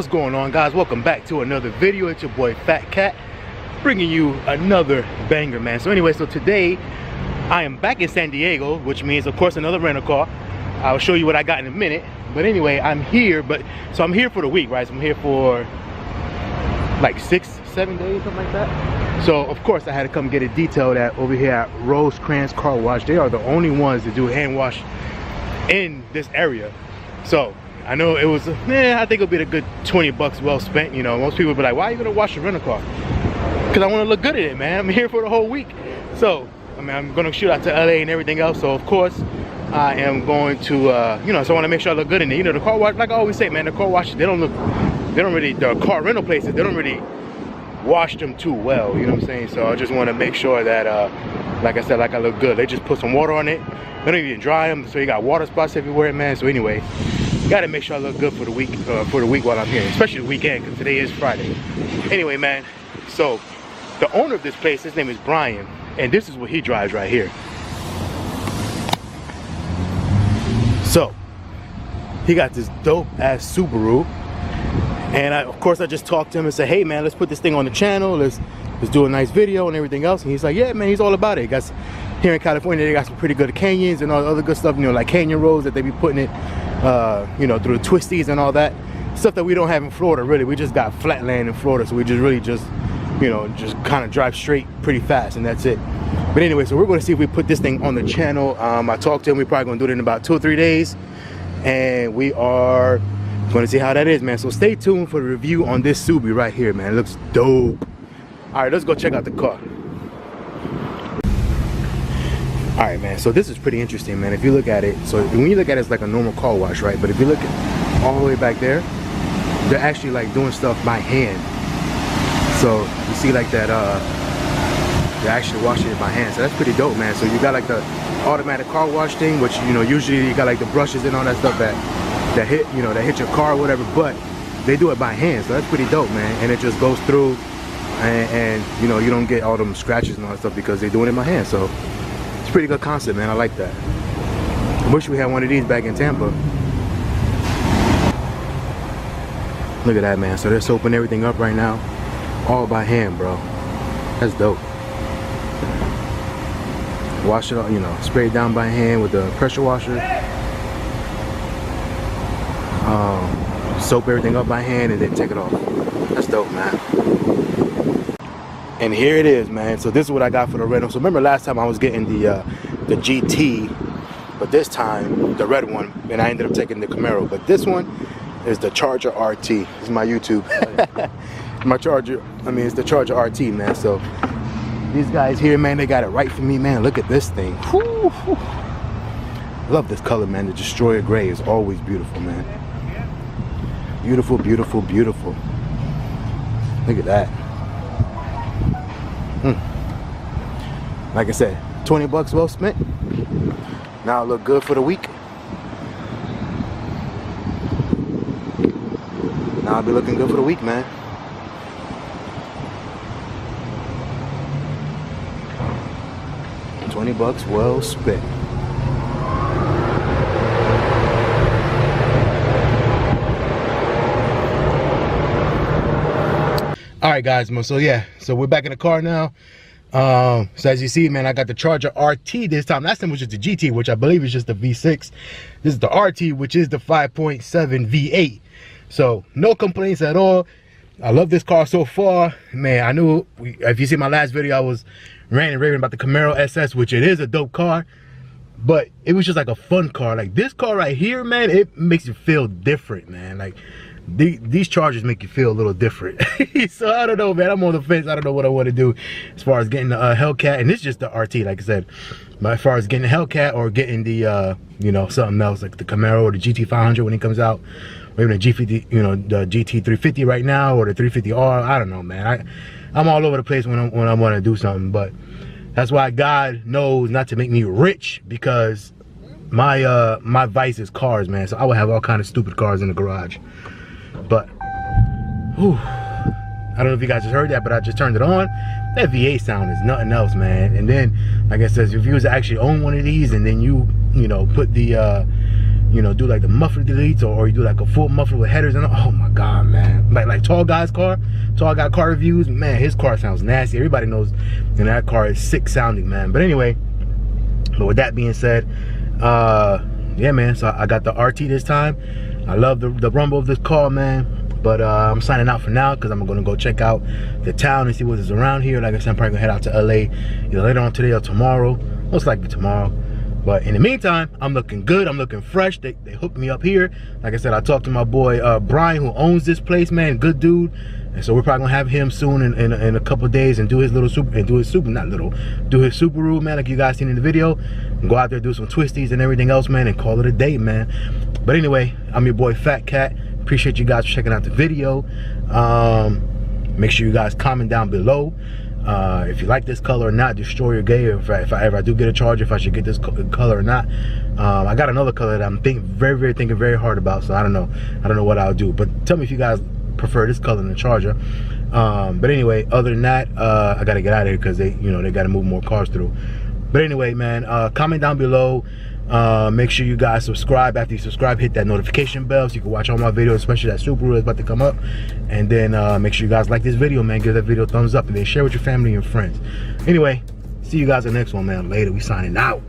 What's going on, guys? Welcome back to another video. It's your boy Fatkat, bringing you another banger, man. So anyway, so today I am back in San Diego, which means of course another rental car. I'll show you what I got in a minute. But anyway, I'm here, so I'm here for the week, right? So I'm here for like 6-7 days, something like that. So of course I had to come get it detailed at over here at Rosecrans Car Wash. They are the only ones that do hand wash in this area. So I know it was, I think it'll be a good 20 bucks well spent. You know, most people be like, why are you gonna wash a rental car? Because I want to look good at it, man. I'm here for the whole week. So I mean, I'm gonna shoot out to LA and everything else. So of course I am going to you know, so I want to make sure I look good in it. You know, the car wash, like I always say, man, the car washes, the car rental places, they don't really wash them too well, you know what I'm saying? So I just want to make sure that like I said, like I look good. They just put some water on it, they don't even dry them, so you got water spots everywhere, man. So anyway, gotta make sure I look good for the week while I'm here, especially the weekend, because today is Friday. Anyway, man, so the owner of this place, his name is Brian, and this is what he drives right here. So he got this dope ass Subaru, and of course I just talked to him and said, hey man, let's put this thing on the channel, let's do a nice video and everything else. And he's like, yeah man, he's all about it. Here in California, they got some pretty good canyons and all the other good stuff, you know, like canyon roads that they be putting it you know, through the twisties and all that stuff that we don't have in Florida. Really, we just got flat land in Florida, so we just really you know, just kind of drive straight pretty fast, and that's it. But anyway, so we're going to see if we put this thing on the channel. I talked to him, we're probably going to do it in about 2 or 3 days, and we are going to see how that is, man. So stay tuned for the review on this Subi right here, man. It looks dope. All right, let's go check out the car. All right, man, so this is pretty interesting, man. If you look at it, so when you look at it, it's like a normal car wash, right? But if you look at all the way back there, they're actually like doing stuff by hand. So you see like that, they're actually washing it by hand. So that's pretty dope, man. So you got like the automatic car wash thing, which, you know, usually you got like the brushes and all that stuff that hit, you know, that hit your car or whatever, but they do it by hand. So that's pretty dope, man. And it just goes through and you know, you don't get all them scratches and all that stuff because they're doing it by hand. So it's a pretty good concept, man. I like that. I wish we had one of these back in Tampa. Look at that, man. So they're soaping everything up right now, all by hand, bro. That's dope. Wash it all, you know, spray it down by hand with the pressure washer. Soap everything up by hand and then take it off. That's dope, man. And here it is, man. So this is what I got for the rental. So remember last time I was getting the GT, but this time the red one, and I ended up taking the Camaro. But this one is the Charger RT. This is my YouTube. My Charger, I mean, it's the Charger RT, man. So these guys here, man, they got it right for me, man. Look at this thing. Whew, whew. Love this color, man. The Destroyer Gray is always beautiful, man. Beautiful, beautiful, beautiful. Look at that. Like I said, 20 bucks well spent. Now I look good for the week. Now I'll be looking good for the week, man. $20 well spent. All right, guys, so yeah, so we're back in the car now. So as you see, man, I got the Charger RT this time. Last time was just the GT, which I believe is just the V6. This is the RT, which is the 5.7 V8. So no complaints at all. I love this car so far, man. I knew, if you see my last video, I was ranting and raving about the Camaro SS, which it is a dope car, but it was just like a fun car. Like this car right here, man, it makes you feel different, man. Like these Chargers make you feel a little different. So I don't know, man. I'm on the fence. I don't know what I want to do as far as getting the Hellcat, and this is just the RT, like I said. But as far as getting the Hellcat or getting the you know, something else like the Camaro or the GT500 when it comes out, or even the G50, you know, the GT350 right now, or the 350R. I don't know, man. I'm all over the place when I want to do something, but that's why God knows not to make me rich, because my my vice is cars, man. So I would have all kind of stupid cars in the garage. But whew, I don't know if you guys just heard that, but I just turned it on. That V8 sound is nothing else, man. And then, like I said, if you was to actually own one of these, and then you know, put the you know, do like the muffler deletes, or you do like a full muffler with headers and oh my god, man. Like tall guy car reviews, man, his car sounds nasty. Everybody knows, and that car is sick sounding, man. But anyway, but with that being said, yeah, man, so I got the RT this time. I love the rumble of this car, man. But I'm signing out for now because I'm gonna go check out the town and see what is around here. Like I said, I'm probably gonna head out to LA either later on today or tomorrow, most likely tomorrow. But in the meantime, I'm looking good, I'm looking fresh. They hooked me up here. Like I said, I talked to my boy Brian, who owns this place, man, good dude. And so we're probably gonna have him soon in a couple of days and do his Subaru, man, like you guys seen in the video. And go out there, do some twisties and everything else, man, and call it a day, man. But anyway, I'm your boy Fatkat. Appreciate you guys for checking out the video. Make sure you guys comment down below if you like this color or not. Destroy your gay, or if I ever do get a charge, if I should get this color or not. I got another color that I'm thinking very hard about, so I don't know what I'll do. But tell me if you guys prefer this color than the Charger. But anyway, other than that, I gotta get out of here because they gotta move more cars through. But anyway, man, comment down below. Make sure you guys subscribe. After you subscribe, hit that notification bell so you can watch all my videos, especially that Subaru is about to come up. And then make sure you guys like this video, man. Give that video a thumbs up, and then share with your family and friends. Anyway, see you guys in the next one, man. Later. We signing out.